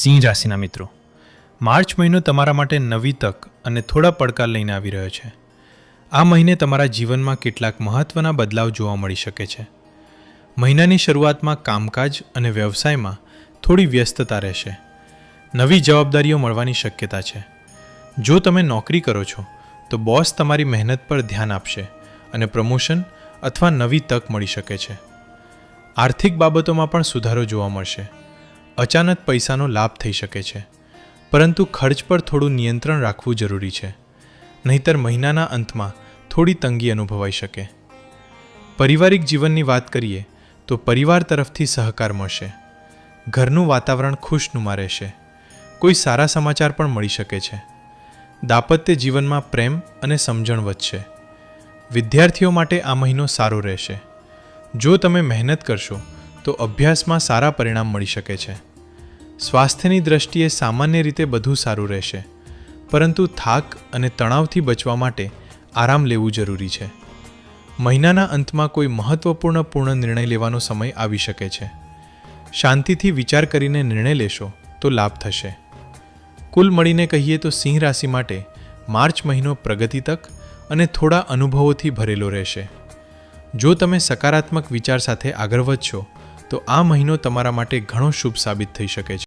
સિંહ રાશિના મિત્રો, માર્ચ મહિનો તમારા માટે નવી તક અને થોડા પડકાર લઈને આવી રહ્યો છે. આ મહિને તમારા જીવનમાં કેટલાક મહત્ત્વના બદલાવ જોવા મળી શકે છે. મહિનાની શરૂઆતમાં કામકાજ અને વ્યવસાયમાં થોડી વ્યસ્તતા રહેશે. નવી જવાબદારીઓ મળવાની શક્યતા છે. જો તમે નોકરી કરો છો તો બોસ તમારી મહેનત પર ધ્યાન આપશે અને પ્રમોશન અથવા નવી તક મળી શકે છે. આર્થિક બાબતોમાં પણ સુધારો જોવા મળશે. અચાનક પૈસાનો લાભ થઈ શકે છે, પરંતુ ખર્ચ પર થોડું નિયંત્રણ રાખવું જરૂરી છે, નહીંતર મહિનાના અંતમાં થોડી તંગી અનુભવાઈ શકે. પારિવારિક જીવનની વાત કરીએ તો પરિવાર તરફથી સહકાર મળશે. ઘરનું વાતાવરણ ખુશનુમા રહેશે. કોઈ સારા સમાચાર પણ મળી શકે છે. દાંપત્ય જીવનમાં પ્રેમ અને સમજણ વધશે. વિદ્યાર્થીઓ માટે આ મહિનો સારો રહેશે. જો તમે મહેનત કરશો તો અભ્યાસમાં સારા પરિણામ મળી શકે છે. સ્વાસ્થ્યની દ્રષ્ટિએ સામાન્ય રીતે બધું સારું રહેશે, પરંતુ થાક અને તણાવથી બચવા માટે આરામ લેવું જરૂરી છે. મહિનાના અંતમાં કોઈ મહત્વપૂર્ણ નિર્ણય લેવાનો સમય આવી શકે છે. શાંતિથી વિચાર કરીને નિર્ણય લેશો તો લાભ થશે. કુલ મળીને કહીએ તો સિંહ રાશિ માટે માર્ચ મહિનો પ્રગતિતક અને થોડા અનુભવોથી ભરેલો રહેશે. જો તમે સકારાત્મક વિચાર સાથે આગળ વધશો તો આ મહિનો તમારા માટે ઘણો શુભ સાબિત થઈ શકે છે.